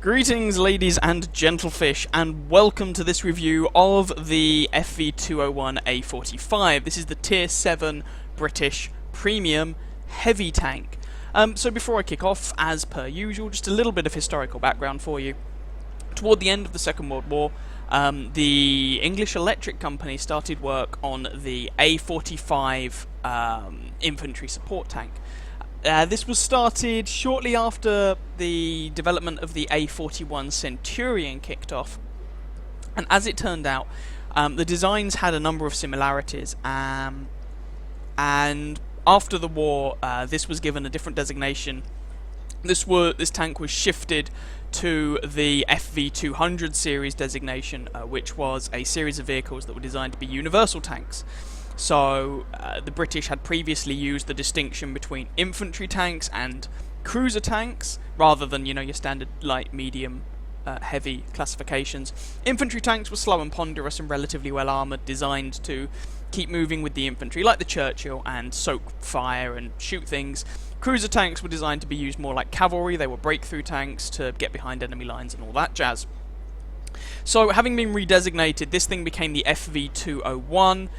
Greetings ladies and gentlefish, and welcome to this review of the FV201 A45. This is the Tier 7 British Premium Heavy Tank. So before I kick off, as per usual, just a little bit of historical background for you. Toward the end of the Second World War, the English Electric Company started work on the A45 infantry support tank. This was started shortly after the development of the A41 Centurion kicked off, and as it turned out, the designs had a number of similarities, and after the war this was given a different designation. This tank was shifted to the FV200 series designation, which was a series of vehicles that were designed to be universal tanks. So the British had previously used the distinction between infantry tanks and cruiser tanks, rather than, you know, your standard light, medium, heavy classifications. Infantry tanks were slow and ponderous and relatively well armoured, designed to keep moving with the infantry, like the Churchill, and soak fire and shoot things. Cruiser tanks were designed to be used more like cavalry. They were breakthrough tanks to get behind enemy lines and all that jazz. So having been redesignated, this thing became the FV201.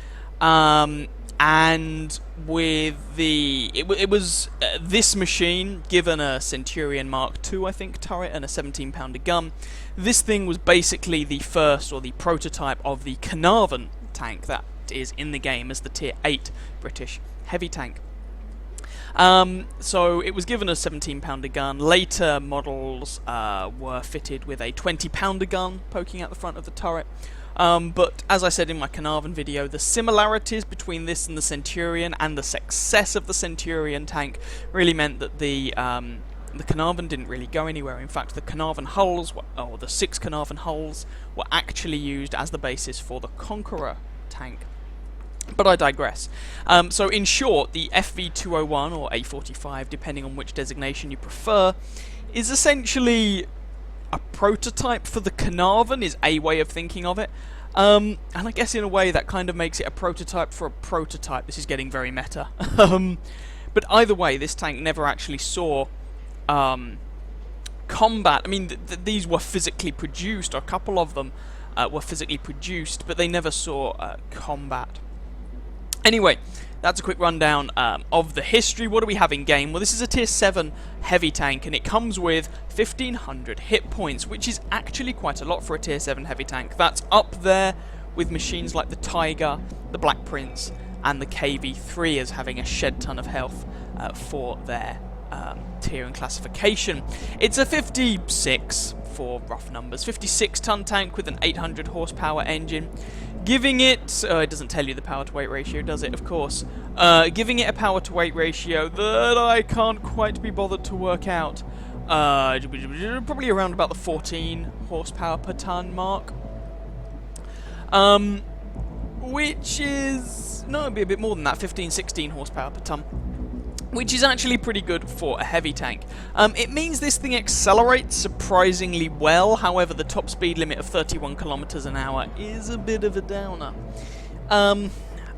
And with it was this machine given a Centurion Mark II, I think, turret and a 17-pounder gun. This thing was basically the first, or the prototype, of the Carnarvon tank that is in the game as the Tier 8 British heavy tank. So it was given a 17-pounder gun. Later models were fitted with a 20-pounder gun poking out the front of the turret. But as I said in my Carnarvon video, the similarities between this and the Centurion, and the success of the Centurion tank, really meant that the Carnarvon didn't really go anywhere. In fact, the Carnarvon hulls, or the 6 Carnarvon hulls, were actually used as the basis for the Conqueror tank. But I digress. So in short, the FV201, or A45, depending on which designation you prefer, is essentially a prototype for the Carnarvon, is a way of thinking of it. And I guess in a way that kind of makes it a prototype for a prototype. This is getting very meta. But either way, this tank never actually saw combat. I mean, these were physically produced, or a couple of them were physically produced, but they never saw combat. Anyway, that's a quick rundown of the history. What do we have in game? Well, this is a Tier 7 heavy tank, and it comes with 1500 hit points, which is actually quite a lot for a Tier 7 heavy tank. That's up there with machines like the Tiger, the Black Prince, and the KV3 as having a shed ton of health for their tier and classification. It's a 56, for rough numbers, 56-ton tank with an 800 horsepower engine, giving it, it doesn't tell you the power to weight ratio, does it? Of course. Giving it a power to weight ratio that I can't quite be bothered to work out. Probably around about the 14 horsepower per ton mark. Which is, no, it'd be a bit more than that, 15, 16 horsepower per ton. Which is actually pretty good for a heavy tank. It means this thing accelerates surprisingly well. However, the top speed limit of 31 kilometers an hour is a bit of a downer.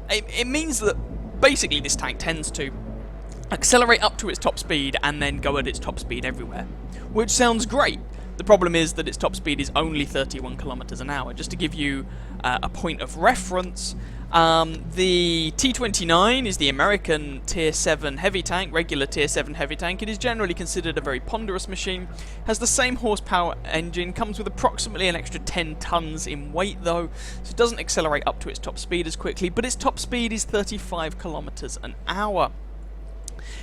It means that basically this tank tends to accelerate up to its top speed and then go at its top speed everywhere, which sounds great. The problem is that its top speed is only 31 kilometers an hour. Just to give you a point of reference, the T-29 is the American Tier 7 heavy tank, regular Tier 7 heavy tank. It is generally considered a very ponderous machine, has the same horsepower engine, comes with approximately an extra 10 tons in weight though, so it doesn't accelerate up to its top speed as quickly, but its top speed is 35 kilometers an hour.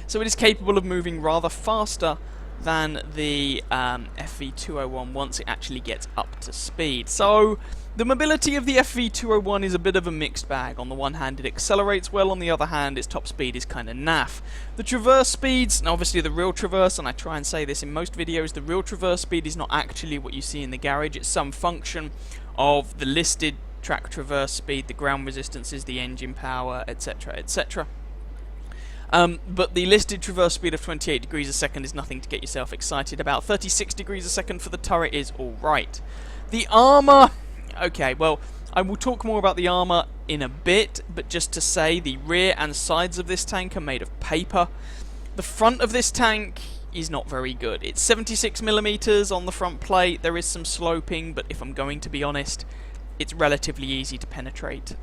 So it is capable of moving rather faster than the FV201 once it actually gets up to speed. So the mobility of the FV201 is a bit of a mixed bag. On the one hand, it accelerates well, on the other hand, its top speed is kind of naff. The traverse speeds, and obviously the real traverse, and I try and say this in most videos, the real traverse speed is not actually what you see in the garage. It's some function of the listed track traverse speed, the ground resistances, the engine power, etc., etc. But the listed traverse speed of 28 degrees a second is nothing to get yourself excited about. 36 degrees a second for the turret is alright. The armour, okay, well, I will talk more about the armour in a bit, but just to say, the rear and sides of this tank are made of paper. The front of this tank is not very good. It's 76mm on the front plate. There is some sloping, but if I'm going to be honest, it's relatively easy to penetrate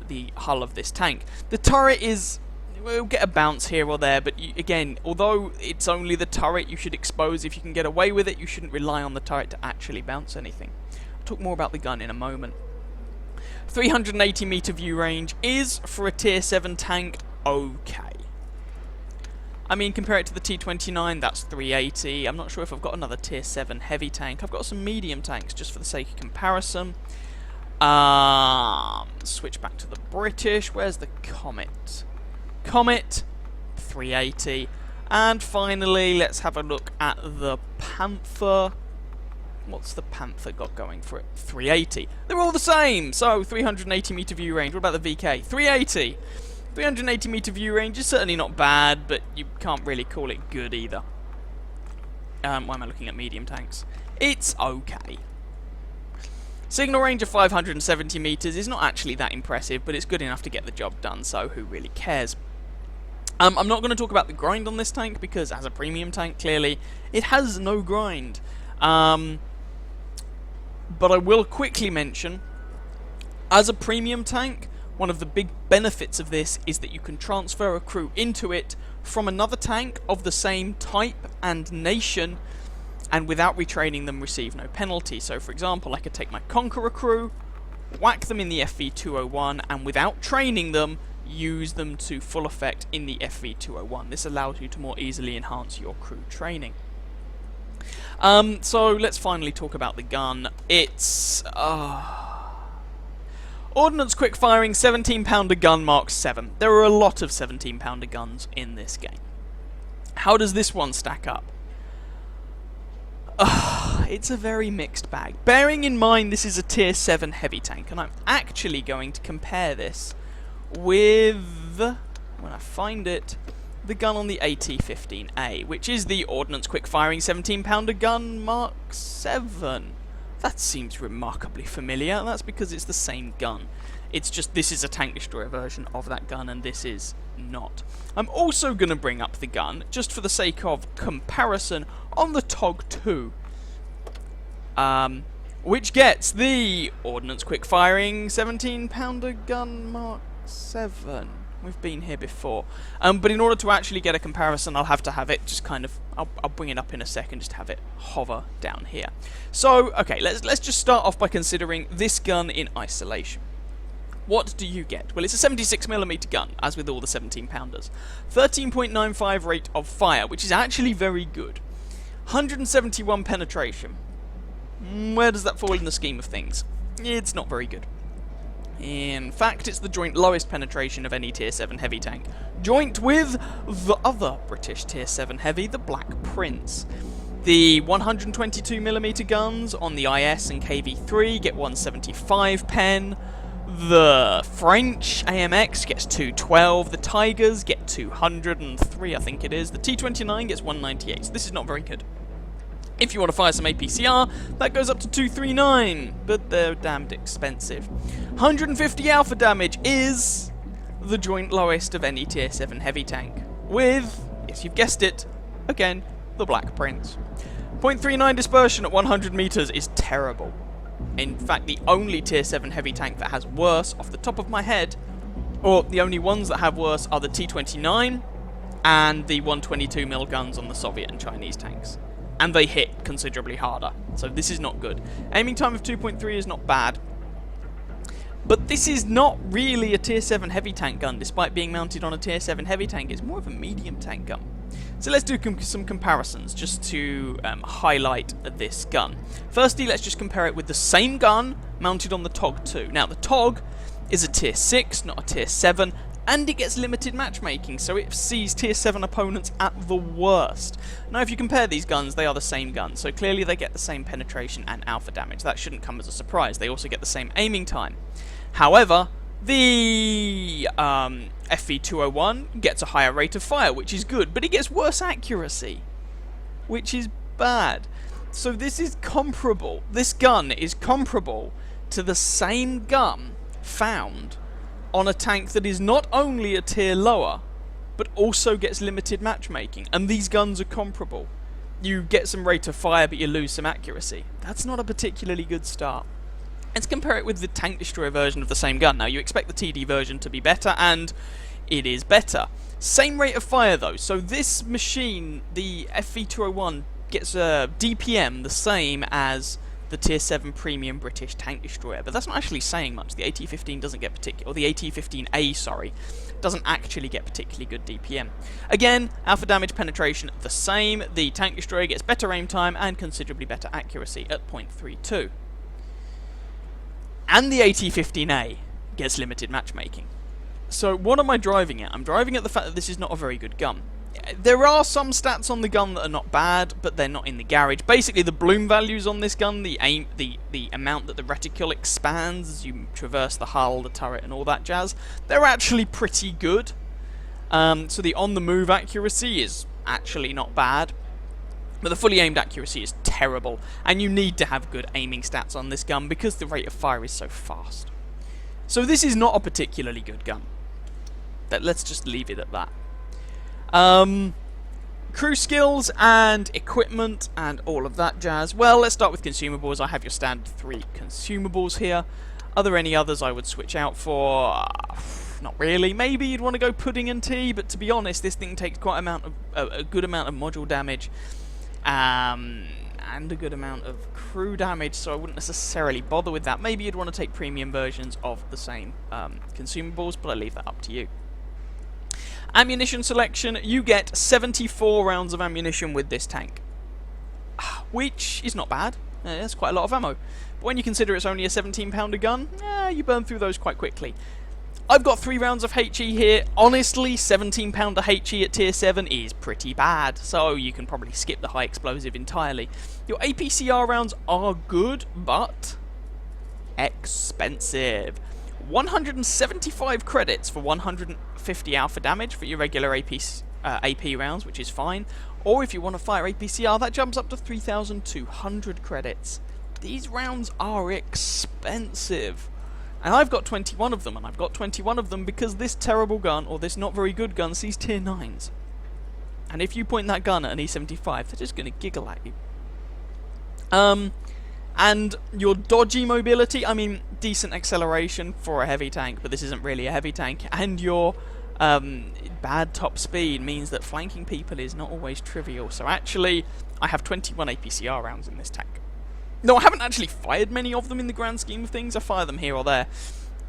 the hull of this tank. The turret will get a bounce here or there, but again, although it's only the turret you should expose if you can get away with it, you shouldn't rely on the turret to actually bounce anything. I'll talk more about the gun in a moment. 380 meter view range is, for a tier 7 tank, okay. I mean, compare it to the T29, that's 380. I'm not sure if I've got another tier 7 heavy tank. I've got some medium tanks, just for the sake of comparison. Switch back to the British. Where's the Comet? Comet, 380. And finally, let's have a look at the Panther. What's the Panther got going for it? 380. They're all the same! So, 380 meter view range. What about the VK? 380. 380 meter view range is certainly not bad, but you can't really call it good either. Why am I looking at medium tanks? It's okay. Signal range of 570 meters is not actually that impressive, but it's good enough to get the job done, so who really cares? I'm not going to talk about the grind on this tank, because as a premium tank, clearly, it has no grind. But I will quickly mention, as a premium tank, one of the big benefits of this is that you can transfer a crew into it from another tank of the same type and nation, and without retraining them receive no penalty. So for example, I could take my Conqueror crew, whack them in the FV201, and without training them, use them to full effect in the FV201. This allows you to more easily enhance your crew training. So let's finally talk about the gun. It's Ordnance quick firing 17-pounder gun Mark 7. There are a lot of 17-pounder guns in this game. How does this one stack up? It's a very mixed bag. Bearing in mind this is a tier 7 heavy tank, and I'm actually going to compare this with, when I find it, the gun on the AT-15A, which is the Ordnance quick firing 17-pounder gun Mark 7. That seems remarkably familiar. That's because it's the same gun. It's just this is a tank destroyer version of that gun, and this is not. I'm also going to bring up the gun, just for the sake of comparison, on the TOG-2, which gets the Ordnance quick firing 17-pounder gun Mark 7. We've been here before. But in order to actually get a comparison, I'll have to have it just kind of, I'll bring it up in a second, just have it hover down here. So, okay, let's just start off by considering this gun in isolation. What do you get? Well, it's a 76mm gun, as with all the 17-pounders. 13.95 rate of fire, which is actually very good. 171 penetration. Where does that fall in the scheme of things? It's not very good. In fact, it's the joint lowest penetration of any tier 7 heavy tank, joint with the other British tier 7 heavy, the Black Prince. The 122mm guns on the IS and KV3 get 175 pen, the French AMX gets 212, the Tigers get 203, I think it is, the T29 gets 198, so this is not very good. If you want to fire some APCR, that goes up to 239, but they're damned expensive. 150 alpha damage is the joint lowest of any tier 7 heavy tank, with, yes you've guessed it, again, the Black Prince. 0.39 dispersion at 100 meters is terrible. In fact, the only tier 7 heavy tank that has worse, off the top of my head, or the only ones that have worse, are the T29 and the 122mm guns on the Soviet and Chinese tanks. And they hit considerably harder, so this is not good. Aiming time of 2.3 is not bad, but this is not really a tier 7 heavy tank gun, despite being mounted on a tier 7 heavy tank. It's more of a medium tank gun. So let's do some comparisons, just to highlight this gun. Firstly, let's just compare it with the same gun mounted on the TOG-2. Now, the TOG is a tier 6, not a tier 7, and it gets limited matchmaking, so it sees tier 7 opponents at the worst. Now, if you compare these guns, they are the same gun, so clearly they get the same penetration and alpha damage. That shouldn't come as a surprise. They also get the same aiming time. However, the FV201 gets a higher rate of fire, which is good, but it gets worse accuracy, which is bad. So this is comparable. This gun is comparable to the same gun found on a tank that is not only a tier lower, but also gets limited matchmaking, and these guns are comparable. You get some rate of fire, but you lose some accuracy. That's not a particularly good start. Let's compare it with the tank destroyer version of the same gun. Now, you expect the TD version to be better, and it is better. Same rate of fire, though. So this machine, the FV201, gets a DPM the same as the Tier 7 premium British tank destroyer, but that's not actually saying much. The AT-15 doesn't get particular, or the AT-15A, sorry, doesn't actually get particularly good DPM. Again, alpha damage penetration the same. The tank destroyer gets better aim time and considerably better accuracy at 0.32. And the AT-15A gets limited matchmaking. So what am I driving at? I'm driving at the fact that this is not a very good gun. There are some stats on the gun that are not bad, but they're not in the garage. Basically, the bloom values on this gun, the amount that the reticle expands as you traverse the hull, the turret, and all that jazz, they're actually pretty good. So the on-the-move accuracy is actually not bad, but the fully aimed accuracy is terrible, and you need to have good aiming stats on this gun because the rate of fire is so fast. So this is not a particularly good gun. Let's just leave it at that. Crew skills and equipment and all of that jazz. Well, let's start with consumables. I have your standard 3 consumables here. Are there any others I would switch out for? Not really. Maybe you'd want to go pudding and tea, but to be honest, this thing takes quite a good amount of module damage, and a good amount of crew damage, so I wouldn't necessarily bother with that. Maybe you'd want to take premium versions of the same consumables, but I leave that up to you. Ammunition selection, you get 74 rounds of ammunition with this tank, which is not bad. That's quite a lot of ammo. But when you consider it's only a 17-pounder gun, you burn through those quite quickly. I've got 3 rounds of HE here. Honestly, 17-pounder HE at Tier 7 is pretty bad, so you can probably skip the high explosive entirely. Your APCR rounds are good, but expensive. 175 credits for 150 alpha damage for your regular AP rounds, which is fine. Or if you want to fire APCR, that jumps up to 3,200 credits. These rounds are expensive. And I've got 21 of them, and I've got 21 of them because this terrible gun, or this not very good gun, sees Tier 9s. And if you point that gun at an E75, they're just going to giggle at you. And your dodgy mobility, I mean, decent acceleration for a heavy tank, but this isn't really a heavy tank, and your bad top speed means that flanking people is not always trivial. So actually, I have 21 APCR rounds in this tank. No, I haven't actually fired many of them in the grand scheme of things. I fire them here or there.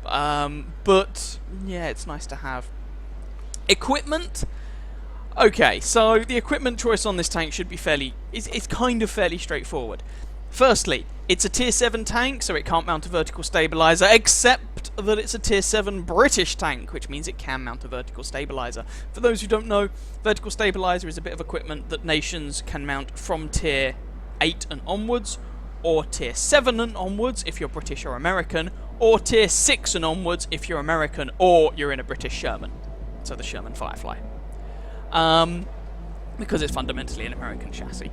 But, yeah, it's nice to have. Equipment. Okay, so the equipment choice on this tank should be it's kind of fairly straightforward. Firstly, it's a Tier 7 tank, so it can't mount a vertical stabilizer, except that it's a Tier 7 British tank, which means it can mount a vertical stabilizer. For those who don't know, vertical stabilizer is a bit of equipment that nations can mount from Tier 8 and onwards, or Tier 7 and onwards if you're British or American, or Tier 6 and onwards if you're American or you're in a British Sherman. So the Sherman Firefly. Because it's fundamentally an American chassis.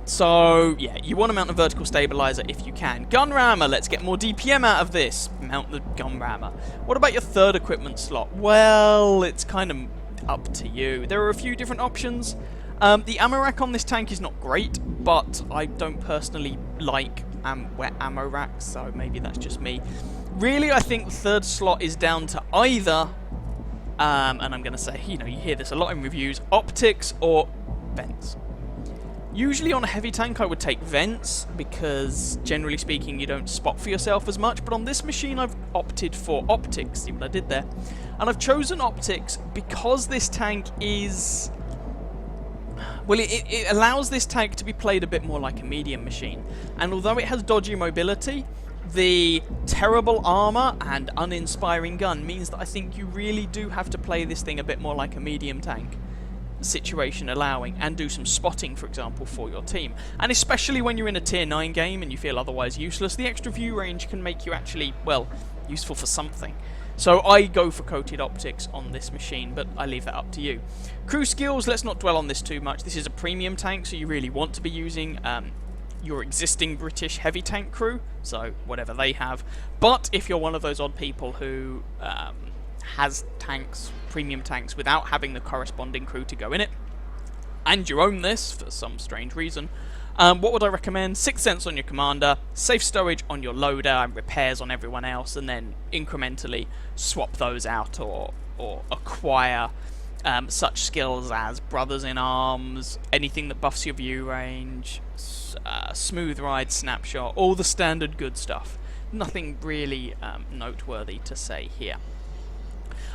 So, yeah, you want to mount a vertical stabilizer if you can. Gun rammer, let's get more DPM out of this. Mount the gun rammer. What about your third equipment slot? Well, it's kind of up to you. There are a few different options. The ammo rack on this tank is not great, but I don't personally like wet ammo racks, so maybe that's just me. Really, I think the third slot is down to either, and I'm going to say, you hear this a lot in reviews, optics or vents. Usually on a heavy tank I would take vents, because generally speaking you don't spot for yourself as much, but on this machine I've opted for optics. See what I did there? And I've chosen optics because this tank is... well, it allows this tank to be played a bit more like a medium machine. And although it has dodgy mobility, the terrible armor and uninspiring gun means that I think you really do have to play this thing a bit more like a medium tank, situation allowing, and do some spotting, for example, for your team. And especially when you're in a Tier 9 game and you feel otherwise useless, the extra view range can make you actually, well, useful for something. So I go for coated optics on this machine, but I leave that up to you. Crew skills, let's not dwell on this too much. This is a premium tank, so you really want to be using your existing British heavy tank crew, so whatever they have. But if you're one of those odd people who has tanks, premium tanks, without having the corresponding crew to go in it, and you own this for some strange reason, what would I recommend? 6 cents on your commander, safe stowage on your loader, and repairs on everyone else, and then incrementally swap those out or acquire such skills as Brothers in Arms, anything that buffs your view range, smooth ride, snapshot, all the standard good stuff. Nothing really noteworthy to say here.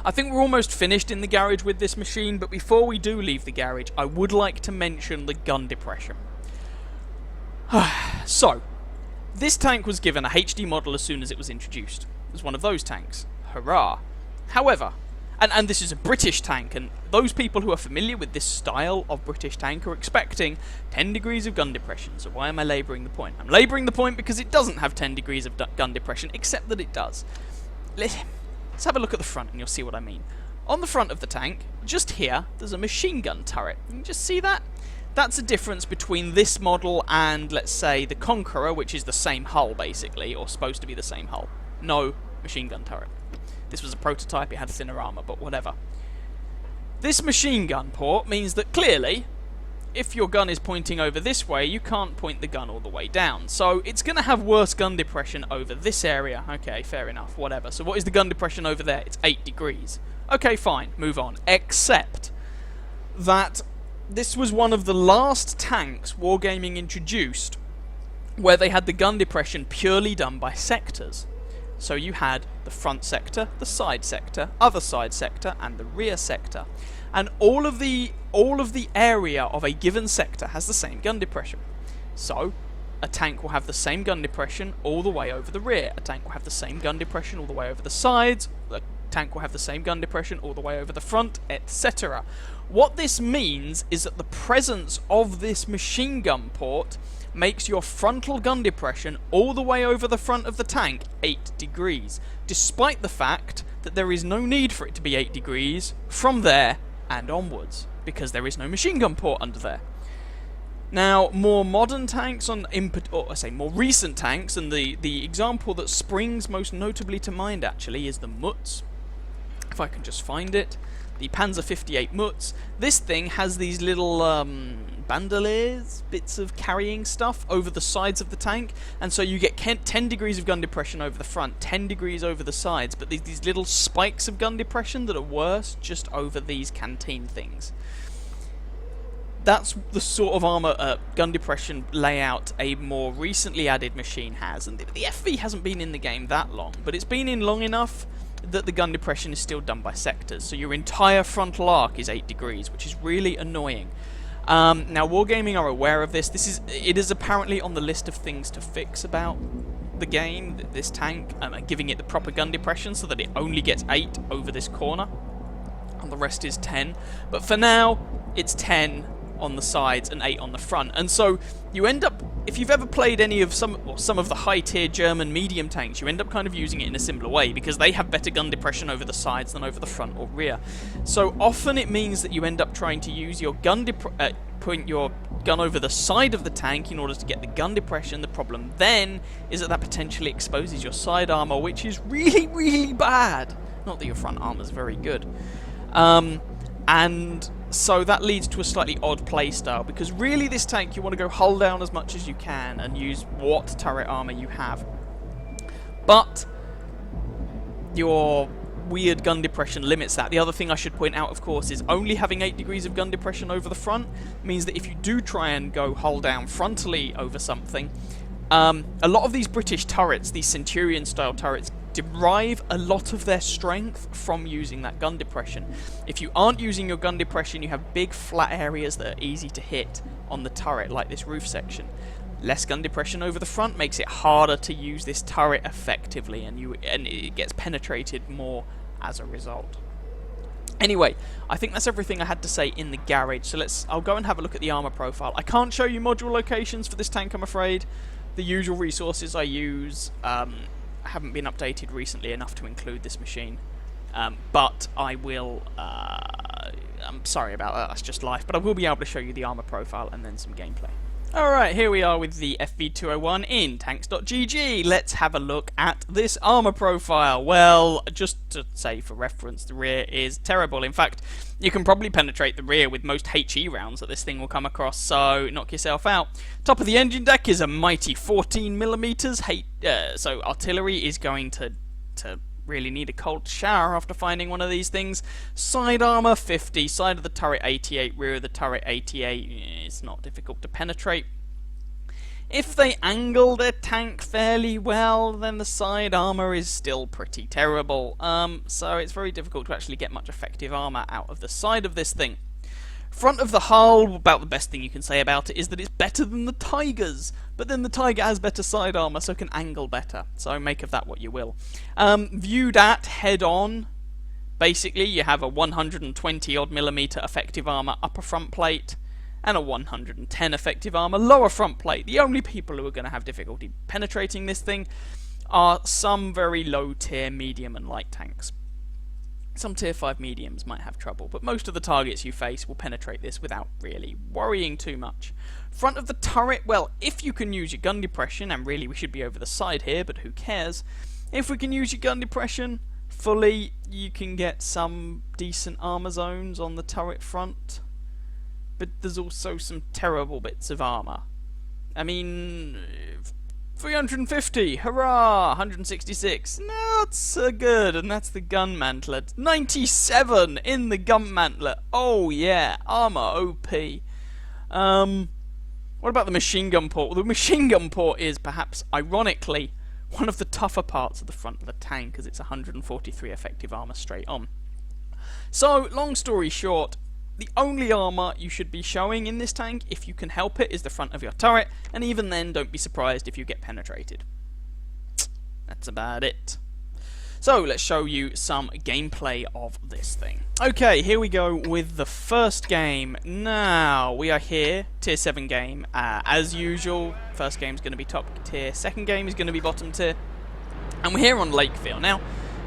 I think we're almost finished in the garage with this machine, but before we do leave the garage, I would like to mention the gun depression. So, this tank was given a HD model as soon as it was introduced. It was one of those tanks. Hurrah! However, and this is a British tank, and those people who are familiar with this style of British tank are expecting 10 degrees of gun depression. So why am I labouring the point? I'm labouring the point because it doesn't have 10 degrees of gun depression, except that it does. Let's have a look at the front and you'll see what I mean. On the front of the tank, just here, there's a machine gun turret. You can just see that? That's a difference between this model and, let's say, the Conqueror, which is the same hull, basically, or supposed to be the same hull. No machine gun turret. This was a prototype, it had thinner armour, but whatever. This machine gun port means that clearly, if your gun is pointing over this way, you can't point the gun all the way down. So it's going to have worse gun depression over this area. Okay, fair enough, whatever. So what is the gun depression over there? It's 8 degrees. Okay, fine, move on. Except that this was one of the last tanks Wargaming introduced where they had the gun depression purely done by sectors. So you had the front sector, the side sector, other side sector, and the rear sector. And all of the area of a given sector has the same gun depression. So a tank will have the same gun depression all the way over the rear. A tank will have the same gun depression all the way over the sides. A tank will have the same gun depression all the way over the front, etc. What this means is that the presence of this machine gun port makes your frontal gun depression all the way over the front of the tank 8 degrees, despite the fact that there is no need for it to be 8 degrees from there and onwards, because there is no machine gun port under there. Now, more modern tanks, more recent tanks, and the example that springs most notably to mind actually is the Mutz. If I can just find it. The Panzer 58 Mutz. This thing has these little bandoliers, bits of carrying stuff over the sides of the tank, and so you get 10 degrees of gun depression over the front, 10 degrees over the sides, but these little spikes of gun depression that are worse just over these canteen things. That's the sort of armour gun depression layout a more recently added machine has, and the FV hasn't been in the game that long, but it's been in long enough that the gun depression is still done by sectors, so your entire frontal arc is 8 degrees, which is really annoying. Now, Wargaming are aware of this. It is apparently on the list of things to fix about the game, this tank, giving it the proper gun depression so that it only gets 8 over this corner, and the rest is 10. But for now, it's 10 on the sides and 8 on the front, and so you end up, if you've ever played any of some of the high-tier German medium tanks, you end up kind of using it in a similar way, because they have better gun depression over the sides than over the front or rear. So often it means that you end up trying to use your point your gun over the side of the tank in order to get the gun depression. The problem then is that potentially exposes your side armor, which is really, really bad. Not that your front armor is very good. And so that leads to a slightly odd playstyle, because really this tank you want to go hull down as much as you can and use what turret armor you have. But your weird gun depression limits that. The other thing I should point out, of course, is only having 8 degrees of gun depression over the front means that if you do try and go hull down frontally over something, a lot of these British turrets, these Centurion-style turrets, derive a lot of their strength from using that gun depression. If you aren't using your gun depression, you have big flat areas that are easy to hit on the turret, like this roof section. Less gun depression over the front makes it harder to use this turret effectively, and it gets penetrated more as a result. Anyway, I think that's everything I had to say in the garage, so I'll go and have a look at the armor profile. I can't show you module locations for this tank, I'm afraid. The usual resources I use haven't been updated recently enough to include this machine, but I will, I'm sorry about that, that's just life, but I will be able to show you the armor profile and then some gameplay. Alright, here we are with the FV201 in tanks.gg. Let's have a look at this armour profile. Well, just to say for reference, the rear is terrible. In fact, you can probably penetrate the rear with most HE rounds that this thing will come across, so knock yourself out. Top of the engine deck is a mighty 14mm, so artillery is going to really need a cold shower after finding one of these things. Side armour 50, side of the turret 88, rear of the turret 88. It's not difficult to penetrate. If they angle their tank fairly well, then the side armour is still pretty terrible. So it's very difficult to actually get much effective armour out of the side of this thing. Front of the hull, about the best thing you can say about it is that it's better than the Tiger's, but then the Tiger has better side armour, so it can angle better, so make of that what you will. Viewed at head-on, basically you have a 120-odd-millimeter effective armour upper front plate, and a 110 effective armour lower front plate. The only people who are going to have difficulty penetrating this thing are some very low-tier medium and light tanks. Some tier 5 mediums might have trouble, but most of the targets you face will penetrate this without really worrying too much. Front of the turret, well, if you can use your gun depression, and really we should be over the side here, but who cares? If we can use your gun depression fully, you can get some decent armour zones on the turret front, but there's also some terrible bits of armour. I mean, 350, hurrah! 166, not so good, and that's the gun mantlet. 97 in the gun mantlet. Oh yeah, armor OP. What about the machine gun port? Well, the machine gun port is perhaps, ironically, one of the tougher parts of the front of the tank, because it's 143 effective armor straight on. So, long story short, the only armour you should be showing in this tank, if you can help it, is the front of your turret, and even then, don't be surprised if you get penetrated. That's about it. So, let's show you some gameplay of this thing. Okay, here we go with the first game. Now, we are here, tier 7 game. As usual, first game is going to be top tier, second game is going to be bottom tier, and we're here on Lakefield. Now,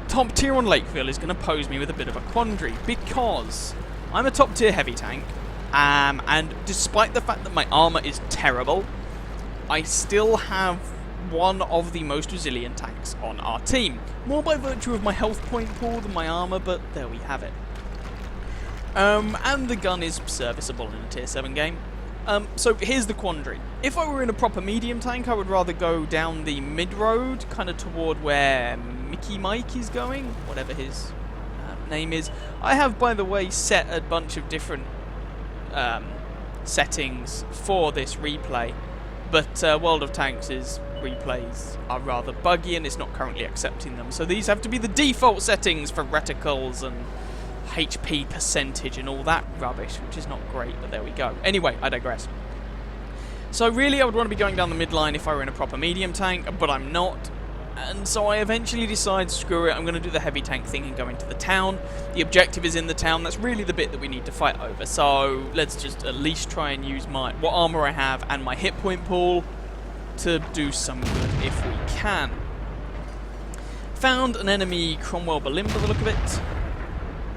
top tier on Lakefield is going to pose me with a bit of a quandary, because I'm a top tier heavy tank, and despite the fact that my armour is terrible, I still have one of the most resilient tanks on our team. More by virtue of my health point pool than my armour, but there we have it. And the gun is serviceable in a tier 7 game. So here's the quandary. If I were in a proper medium tank, I would rather go down the mid-road, kind of toward where Mickey Mike is going, whatever his name is. I have, by the way, set a bunch of different settings for this replay, but World of Tanks' replays are rather buggy and it's not currently accepting them, so these have to be the default settings for reticles and HP percentage and all that rubbish, which is not great, but there we go. Anyway, I digress. So really I would want to be going down the midline if I were in a proper medium tank, but I'm not. And so I eventually decide, screw it, I'm going to do the heavy tank thing and go into the town. The objective is in the town, that's really the bit that we need to fight over. So let's just at least try and use what armour I have and my hit point pool to do some good if we can. Found an enemy Cromwell Berlin by the look of it.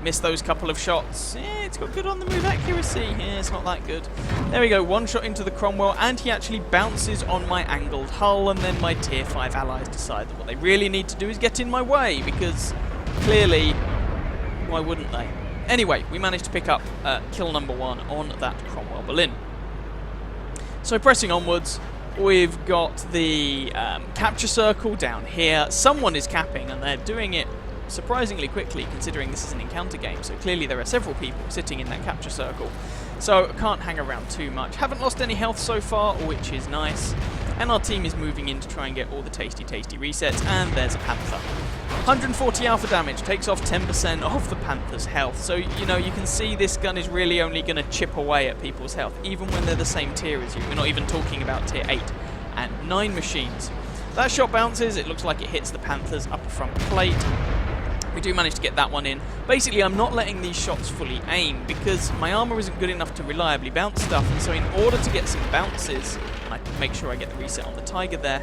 Missed those couple of shots. Yeah, it's got good on the move accuracy. Yeah, it's not that good. There we go, one shot into the Cromwell, and he actually bounces on my angled hull, and then my tier 5 allies decide that what they really need to do is get in my way, because clearly, why wouldn't they? Anyway, we managed to pick up kill number 1 on that Cromwell Berlin. So pressing onwards, we've got the capture circle down here. Someone is capping, and they're doing it surprisingly quickly, considering this is an encounter game, so clearly there are several people sitting in that capture circle, so I can't hang around too much. Haven't lost any health so far, which is nice, and our team is moving in to try and get all the tasty resets, and there's a Panther. 140 alpha damage, takes off 10% of the Panther's health, so you know, you can see this gun is really only going to chip away at people's health, even when they're the same tier as you. We're not even talking about tier 8 and 9 machines. That shot bounces, it looks like it hits the Panther's upper front plate. We do manage to get that one in. Basically, I'm not letting these shots fully aim because my armour isn't good enough to reliably bounce stuff, and so in order to get some bounces, and I can make sure I get the reset on the Tiger there,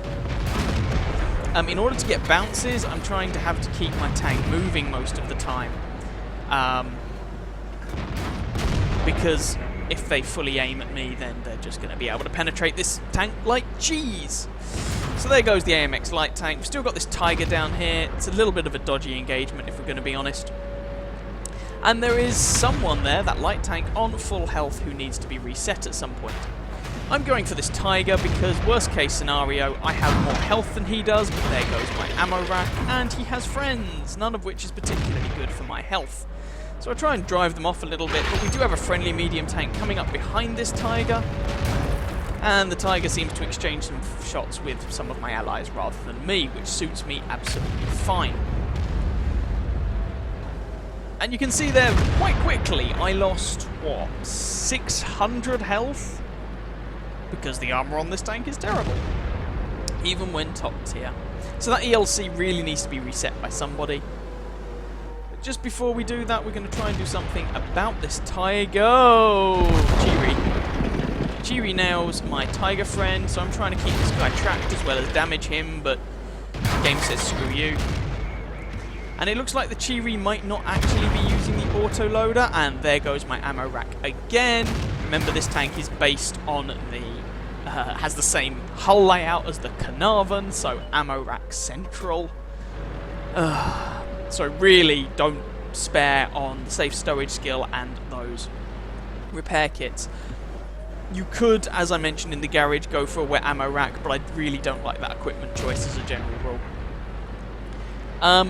in order to get bounces, I'm trying to have to keep my tank moving most of the time. Because if they fully aim at me, then they're just going to be able to penetrate this tank like cheese. So there goes the AMX light tank. We've still got this Tiger down here. It's a little bit of a dodgy engagement, if we're going to be honest. And there is someone there, that light tank, on full health who needs to be reset at some point. I'm going for this Tiger because, worst case scenario, I have more health than he does, but there goes my ammo rack, and he has friends, none of which is particularly good for my health. So I try and drive them off a little bit, but we do have a friendly medium tank coming up behind this Tiger, and the Tiger seems to exchange some shots with some of my allies rather than me, which suits me absolutely fine. And you can see there, quite quickly, I lost, what, 600 health? Because the armour on this tank is terrible, even when top tier. So that ELC really needs to be reset by somebody. But just before we do that, we're going to try and do something about this Tiger. Cheery nails my Tiger friend, so I'm trying to keep this guy tracked as well as damage him, but the game says screw you. And it looks like the Cheery might not actually be using the autoloader, and there goes my ammo rack again. Remember, this tank is based on the has the same hull layout as the Carnarvon, so ammo rack central. So really don't spare on the safe stowage skill and those repair kits. You could, as I mentioned in the garage, go for a wet ammo rack, but I really don't like that equipment choice as a general rule.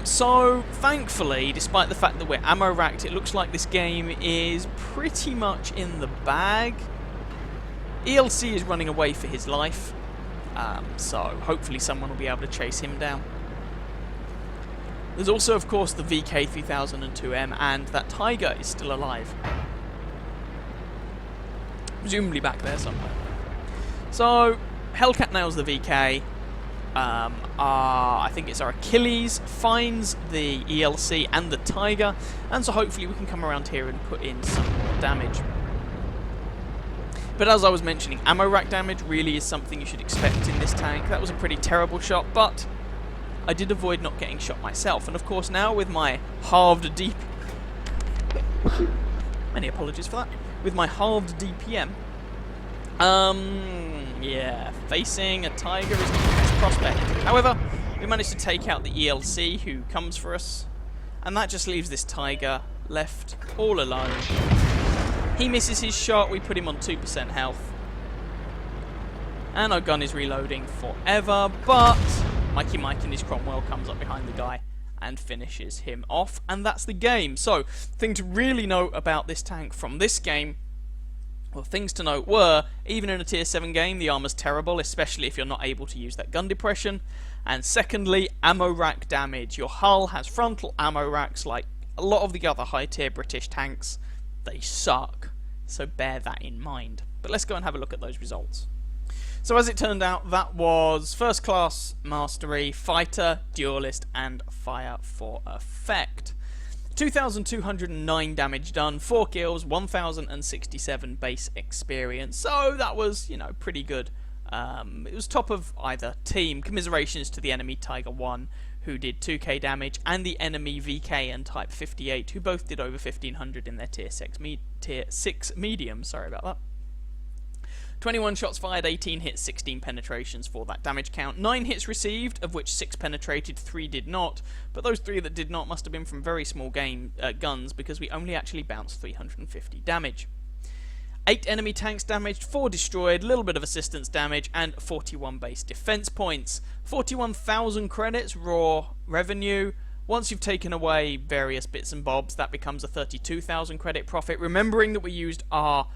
So, thankfully, despite the fact that we're ammo racked, it looks like this game is pretty much in the bag. ELC is running away for his life, so hopefully someone will be able to chase him down. There's also, of course, the VK3002M, and that Tiger is still alive. Presumably back there somewhere. So, Hellcat nails the VK. I think it's our Achilles, finds the ELC and the Tiger, and so hopefully we can come around here and put in some more damage. But as I was mentioning, ammo rack damage really is something you should expect in this tank. That was a pretty terrible shot, but I did avoid not getting shot myself, and of course now with my halved DP... Many apologies for that. With my halved DPM, yeah, facing a Tiger is not the best prospect. However, we managed to take out the ELC who comes for us, and that just leaves this Tiger left all alone. He misses his shot, we put him on 2% health. And our gun is reloading forever, but Mikey Mike in his Cromwell comes up behind the guy and finishes him off, and that's the game. So, thing to really note about this tank from this game, well, things to note were, even in a tier 7 game, the armor's terrible, especially if you're not able to use that gun depression. And secondly, ammo rack damage. Your hull has frontal ammo racks like a lot of the other high tier British tanks. They suck, so bear that in mind. But let's go and have a look at those results. So as it turned out, that was First Class Mastery, Fighter, Duelist, and Fire for Effect. 2,209 damage done, 4 kills, 1,067 base experience. So that was, you know, pretty good. It was top of either team. Commiserations to the enemy Tiger 1, who did 2k damage, and the enemy VK and Type 58, who both did over 1,500 in their tier 6 medium. Sorry about that. 21 shots fired, 18 hits, 16 penetrations for that damage count. 9 hits received, of which 6 penetrated, 3 did not. But those 3 that did not must have been from very small guns, because we only actually bounced 350 damage. 8 enemy tanks damaged, 4 destroyed, a little bit of assistance damage, and 41 base defense points. 41,000 credits, raw revenue. Once you've taken away various bits and bobs, that becomes a 32,000 credit profit. Remembering that we used our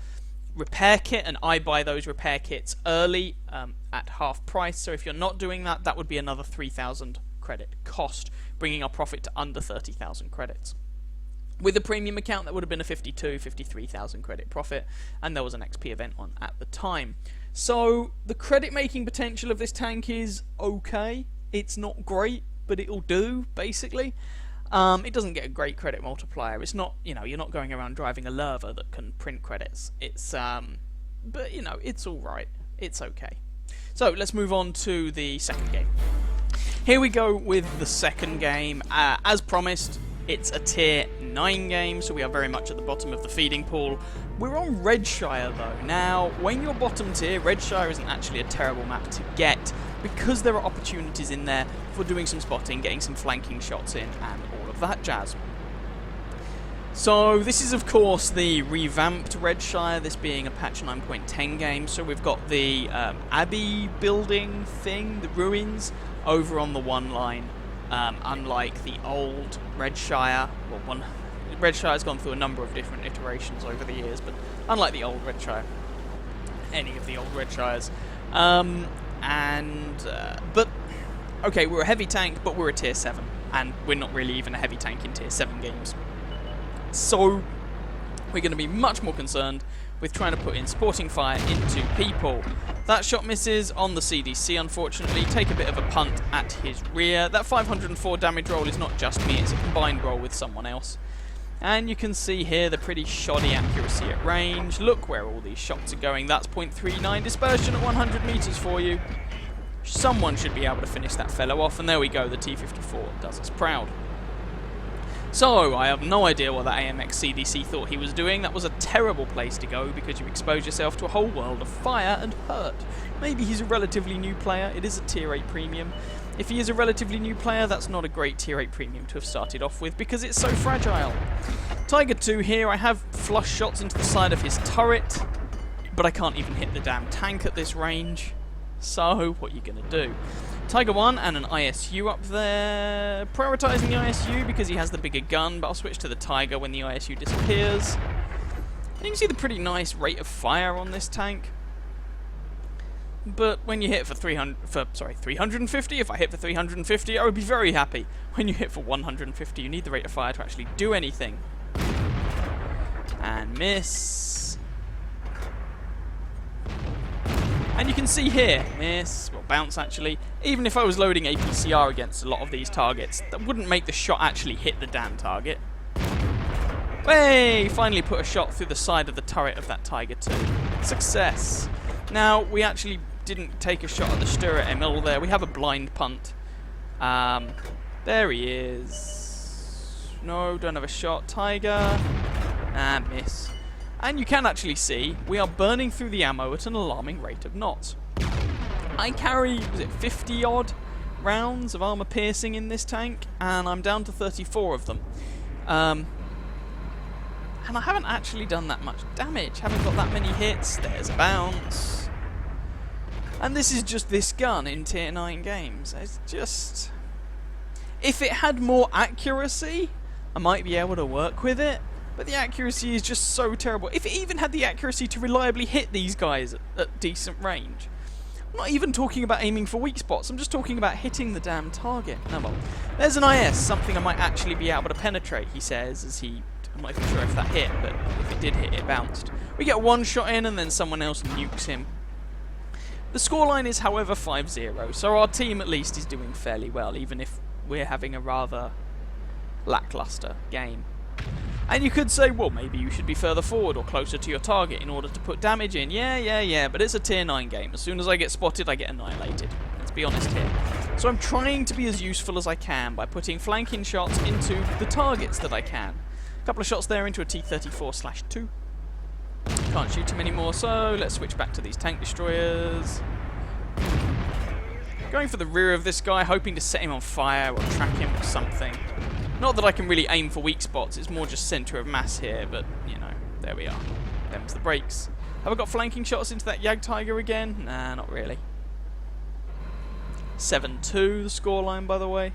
repair kit, and I buy those repair kits early at half price, so if you're not doing that, that would be another 3,000 credit cost, bringing our profit to under 30,000 credits. With a premium account, that would have been a 53,000 credit profit, and there was an XP event on at the time. So the credit making potential of this tank is okay. It's not great, but it'll do, basically. It doesn't get a great credit multiplier. It's not, you know, you're not going around driving a Lerva that can print credits. It's, but, you know, it's alright. It's okay. So, let's move on to the second game. Here we go with the second game. As promised, It's a tier 9 game, so we are very much at the bottom of the feeding pool. We're on Redshire though. Now, when you're bottom tier, Redshire isn't actually a terrible map to get, because there are opportunities in there for doing some spotting, getting some flanking shots in, and all of that jazz. So this is of course the revamped Redshire, this being a patch 9.10 game, so we've got the Abbey building thing, the ruins, over on the one line, unlike the old Redshire. Well, Redshire's gone through a number of different iterations over the years, but unlike the old Redshire, any of the old Redshires. But, okay, we're a heavy tank, but we're a tier 7, and we're not really even a heavy tank in tier 7 games. So, we're going to be much more concerned with trying to put in supporting fire into people. That shot misses on the CDC, unfortunately. Take a bit of a punt at his rear. That 504 damage roll is not just me, it's a combined roll with someone else. And you can see here the pretty shoddy accuracy at range. Look where all these shots are going. That's 0.39 dispersion at 100 meters for you. Someone should be able to finish that fellow off, and there we go, the T-54 does us proud. So, I have no idea what that AMX CDC thought he was doing. That was a terrible place to go because you expose yourself to a whole world of fire and hurt. Maybe he's a relatively new player. It is a tier 8 premium. If he is a relatively new player, that's not a great tier 8 premium to have started off with because it's so fragile. Tiger 2 here, I have flush shots into the side of his turret, but I can't even hit the damn tank at this range. So, what are you going to do? Tiger 1 and an ISU up there. Prioritising the ISU because he has the bigger gun, but I'll switch to the Tiger when the ISU disappears. And you can see the pretty nice rate of fire on this tank. But when you hit for 350, if I hit for 350, I would be very happy. When you hit for 150, you need the rate of fire to actually do anything. And miss. And you can see here, miss, well bounce actually, even if I was loading APCR against a lot of these targets, that wouldn't make the shot actually hit the damn target. Hey, finally put a shot through the side of the turret of that Tiger 2. Success. Now, we actually didn't take a shot at the Sturret ML there, we have a blind punt. There he is. No, don't have a shot. Tiger. And miss. And you can actually see we are burning through the ammo at an alarming rate of knots. I carry, was it 50 odd rounds of armor piercing in this tank, and I'm down to 34 of them. And I haven't actually done that much damage, haven't got that many hits. There's a bounce. And this is just this gun in tier 9 games. It's just... if it had more accuracy, I might be able to work with it. But the accuracy is just so terrible. If it even had the accuracy to reliably hit these guys at decent range. I'm not even talking about aiming for weak spots, I'm just talking about hitting the damn target. Oh well. There's an IS, something I might actually be able to penetrate, he says, as he... I'm not even sure if that hit, but if it did hit, it bounced. We get one shot in and then someone else nukes him. The scoreline is, however, 5-0, so our team at least is doing fairly well, even if we're having a rather lackluster game. And you could say, well, maybe you should be further forward or closer to your target in order to put damage in. Yeah, but it's a tier 9 game. As soon as I get spotted, I get annihilated. Let's be honest here. So I'm trying to be as useful as I can by putting flanking shots into the targets that I can. A couple of shots there into a T-34/2. Can't shoot him anymore, so let's switch back to these tank destroyers. Going for the rear of this guy, hoping to set him on fire or track him or something. Not that I can really aim for weak spots, it's more just centre of mass here, but, you know, there we are. Them's the brakes. Have I got flanking shots into that Yag Tiger again? Nah, not really. 7-2, the scoreline, by the way.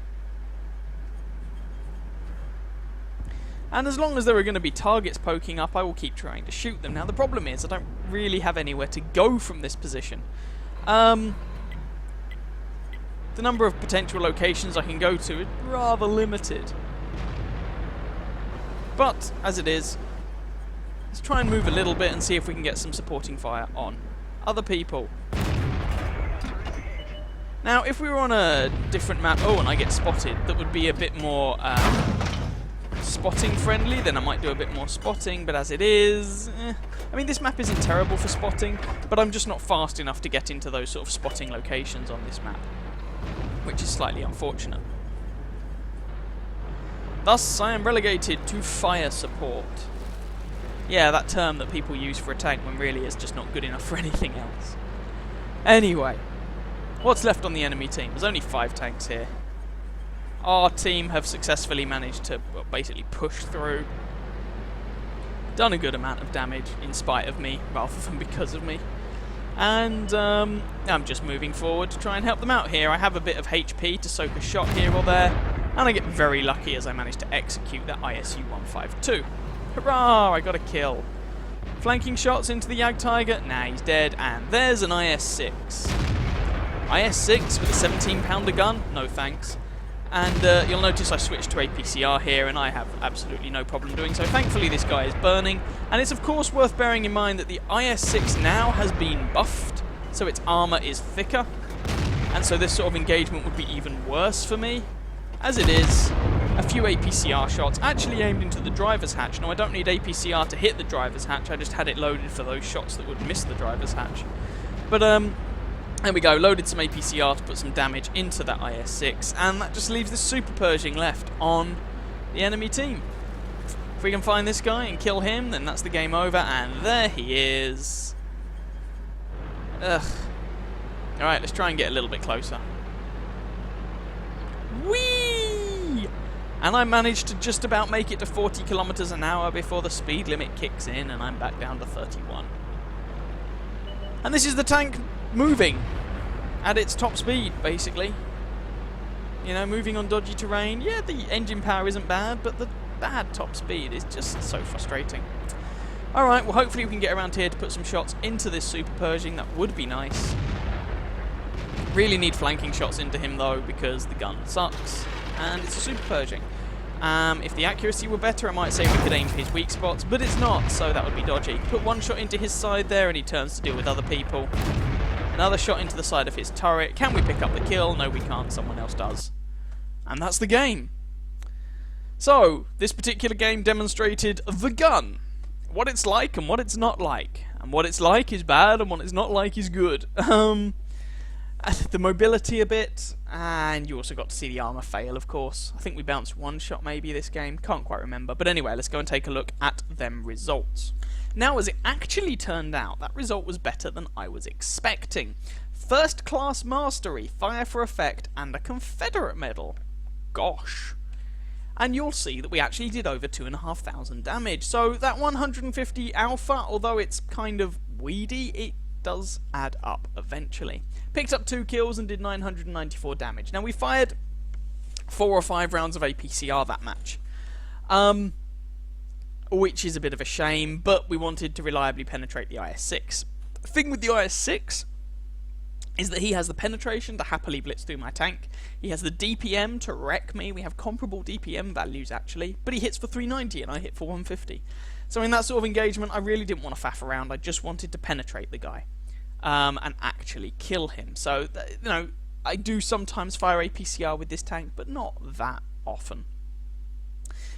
And as long as there are going to be targets poking up, I will keep trying to shoot them. Now, the problem is I don't really have anywhere to go from this position. The number of potential locations I can go to is rather limited. But, as it is, let's try and move a little bit and see if we can get some supporting fire on other people. Now, if we were on a different map, and I get spotted, that would be a bit more spotting friendly, then I might do a bit more spotting, but as it is, I mean, this map isn't terrible for spotting, but I'm just not fast enough to get into those sort of spotting locations on this map, which is slightly unfortunate. Thus, I am relegated to fire support. Yeah, that term that people use for a tank when really it's just not good enough for anything else. Anyway, what's left on the enemy team? There's only 5 tanks here. Our team have successfully managed to basically push through. Done a good amount of damage in spite of me, rather than because of me. And I'm just moving forward to try and help them out here. I have a bit of HP to soak a shot here or there, and I get very lucky as I manage to execute that ISU-152. Hurrah! I got a kill. Flanking shots into the Jagdtiger. Nah, he's dead. And there's an IS-6. IS-6 with a 17-pounder gun? No thanks. And you'll notice I switched to APCR here, and I have absolutely no problem doing so. Thankfully, this guy is burning. And it's, of course, worth bearing in mind that the IS-6 now has been buffed, so its armor is thicker. And so this sort of engagement would be even worse for me. As it is, a few APCR shots actually aimed into the driver's hatch. Now, I don't need APCR to hit the driver's hatch. I just had it loaded for those shots that would miss the driver's hatch. But, there we go, loaded some APCR to put some damage into that IS-6, and that just leaves the Super Pershing left on the enemy team. If we can find this guy and kill him, then that's the game over, and there he is. Ugh. Alright, let's try and get a little bit closer. Whee! And I managed to just about make it to 40 kilometers an hour before the speed limit kicks in, and I'm back down to 31. And this is the tank moving at its top speed, basically. You know, moving on dodgy terrain. Yeah, the engine power isn't bad, but the bad top speed is just so frustrating. Alright, well hopefully we can get around here to put some shots into this Super Pershing. That would be nice. Really need flanking shots into him though, because the gun sucks. And it's a Super Pershing. If the accuracy were better, I might say we could aim for his weak spots, but it's not, so that would be dodgy. Put one shot into his side there, and he turns to deal with other people. Another shot into the side of his turret. Can we pick up the kill? No, we can't. Someone else does. And that's the game. So, this particular game demonstrated the gun. What it's like and what it's not like. And what it's like is bad, and what it's not like is good. The mobility a bit, and you also got to see the armor fail, of course. I think we bounced one shot maybe this game, can't quite remember. But anyway, let's go and take a look at them results. Now, as it actually turned out, that result was better than I was expecting. First class mastery, fire for effect, and a Confederate medal. Gosh. And you'll see that we actually did over 2,500 damage. So that 150 alpha, although it's kind of weedy, it does add up eventually. Picked up 2 kills and did 994 damage. Now, we fired 4 or 5 rounds of APCR that match. Which is a bit of a shame, but we wanted to reliably penetrate the IS-6. The thing with the IS-6 is that he has the penetration to happily blitz through my tank. He has the DPM to wreck me. We have comparable DPM values, actually, but he hits for 390 and I hit for 150. So in that sort of engagement, I really didn't want to faff around. I just wanted to penetrate the guy and actually kill him. So, you know, I do sometimes fire APCR with this tank, but not that often.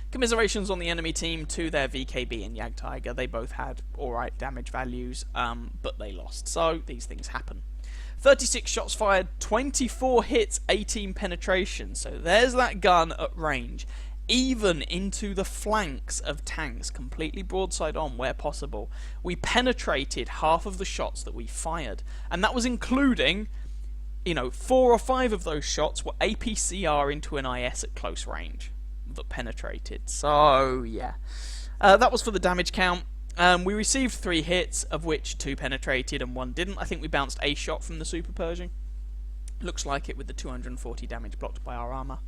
Commiserations on the enemy team to their VKB and Jagdtiger. They both had alright damage values, but they lost. So these things happen. 36 shots fired, 24 hits, 18 penetration. So there's that gun at range. Even into the flanks of tanks, completely broadside on where possible. We penetrated half of the shots that we fired. And that was including, you know, 4 or 5 of those shots were APCR into an IS at close range that penetrated. So, yeah. That was for the damage count. We received 3 hits, of which 2 penetrated and 1 didn't. I think we bounced a shot from the Super Pershing. Looks like it with the 240 damage blocked by our armour.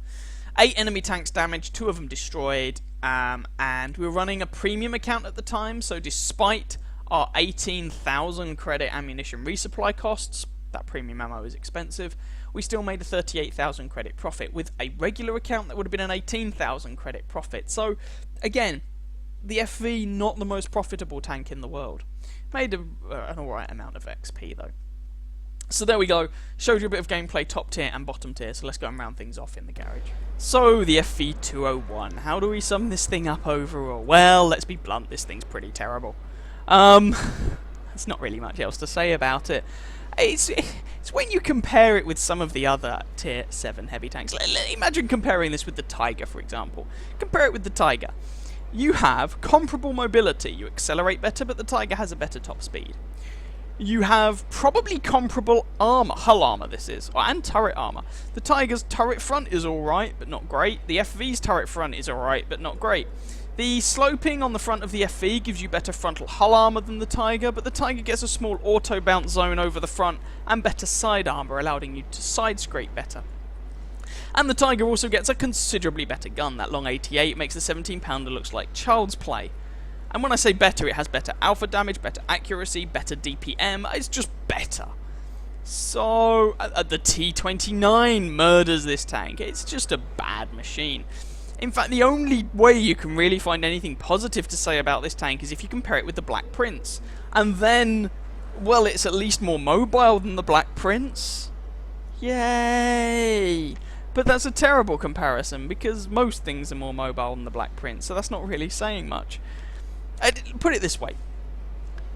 8 enemy tanks damaged, 2 of them destroyed, and we were running a premium account at the time, so despite our 18,000 credit ammunition resupply costs, that premium ammo is expensive, we still made a 38,000 credit profit. With a regular account, that would have been an 18,000 credit profit. So, again, the FV, not the most profitable tank in the world. Made an alright amount of XP, though. So there we go, showed you a bit of gameplay top tier and bottom tier, so let's go and round things off in the garage. So, the FV201, how do we sum this thing up overall? Well, let's be blunt, this thing's pretty terrible. There's not really much else to say about it. It's when you compare it with some of the other tier 7 heavy tanks. Imagine comparing this with the Tiger, for example. Compare it with the Tiger. You have comparable mobility. You accelerate better, but the Tiger has a better top speed. You have probably comparable armour, hull armour this is, and turret armour. The Tiger's turret front is alright, but not great. The FV's turret front is alright, but not great. The sloping on the front of the FV gives you better frontal hull armour than the Tiger, but the Tiger gets a small auto bounce zone over the front and better side armour, allowing you to side scrape better. And the Tiger also gets a considerably better gun. That long 88 makes the 17-pounder looks like child's play. And when I say better, it has better alpha damage, better accuracy, better DPM. It's just better. So, the T29 murders this tank. It's just a bad machine. In fact, the only way you can really find anything positive to say about this tank is if you compare it with the Black Prince. And then, well, it's at least more mobile than the Black Prince. Yay! But that's a terrible comparison, because most things are more mobile than the Black Prince, so that's not really saying much. Put it this way.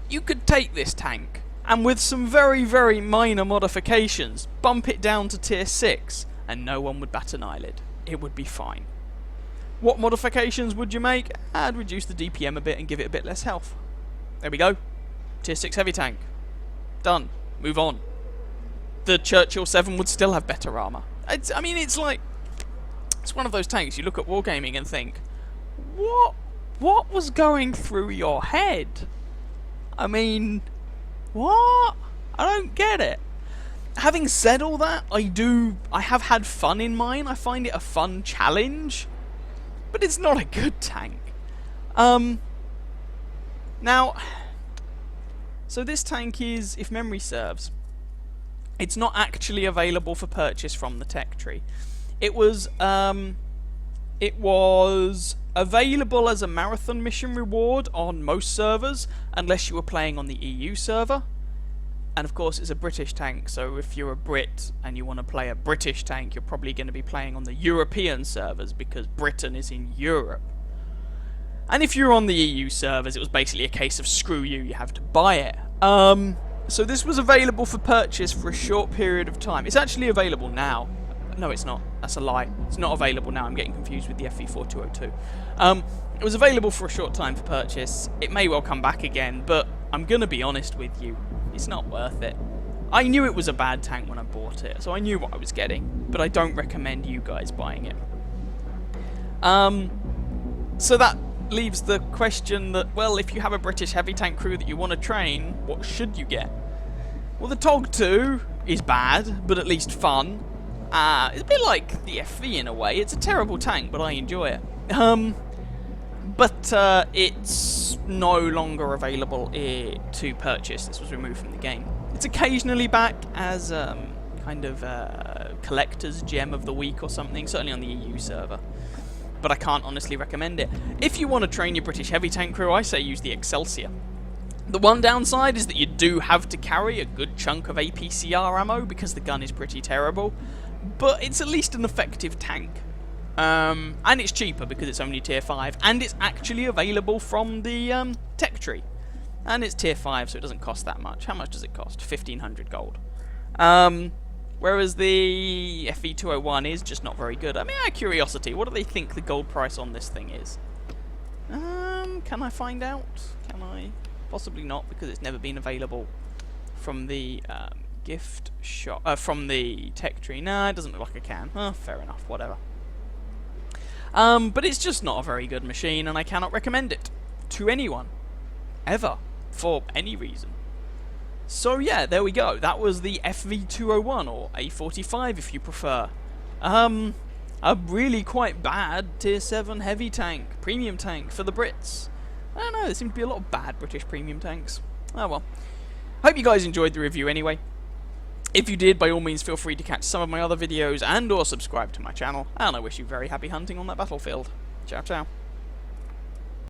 You could take this tank, and with some very, very minor modifications, bump it down to tier 6, and no one would bat an eyelid. It would be fine. What modifications would you make? I'd reduce the DPM a bit and give it a bit less health. There we go. Tier 6 heavy tank. Done. Move on. The Churchill 7 would still have better armour. I mean, it's like... It's one of those tanks you look at Wargaming and think, What was going through your head? I mean, what? I don't get it. Having said all that, I have had fun in mine. I find it a fun challenge. But it's not a good tank. Now, so this tank is, if memory serves, it's not actually available for purchase from the tech tree. It was available as a marathon mission reward on most servers, unless you were playing on the EU server. And of course, it's a British tank, so if you're a Brit and you want to play a British tank, you're probably going to be playing on the European servers, because Britain is in Europe. And if you're on the EU servers, it was basically a case of screw you, you have to buy it. So this was available for purchase for a short period of time. It's actually available now. No, it's not. That's a lie. It's not available now. I'm getting confused with the FV202. It was available for a short time for purchase. It may well come back again, but I'm going to be honest with you. It's not worth it. I knew it was a bad tank when I bought it, so I knew what I was getting, but I don't recommend you guys buying it. So that leaves the question that, well, if you have a British heavy tank crew that you want to train, what should you get? Well, the TOG 2 is bad, but at least fun. It's a bit like the FV in a way. It's a terrible tank, but I enjoy it. But it's no longer available to purchase. This was removed from the game. It's occasionally back as kind of collector's gem of the week or something, certainly on the EU server. But I can't honestly recommend it. If you want to train your British heavy tank crew, I say use the Excelsior. The one downside is that you do have to carry a good chunk of APCR ammo because the gun is pretty terrible, but it's at least an effective tank. And it's cheaper because it's only tier 5, and it's actually available from the tech tree. And it's tier 5, so it doesn't cost that much. How much does it cost? 1,500 gold. Whereas the FV201 is just not very good. I mean, out of curiosity, what do they think the gold price on this thing is? Can I find out? Can I? Possibly not, because it's never been available from the gift shop, from the tech tree. Nah, it doesn't look like I can. Oh, fair enough, whatever. But it's just not a very good machine, and I cannot recommend it to anyone, ever, for any reason. So yeah, there we go. That was the FV201, or A45 if you prefer. A really quite bad tier 7 heavy tank, premium tank for the Brits. I don't know, there seem to be a lot of bad British premium tanks. Oh well. Hope you guys enjoyed the review anyway. If you did, by all means feel free to catch some of my other videos and or subscribe to my channel, and I wish you very happy hunting on that battlefield. Ciao ciao.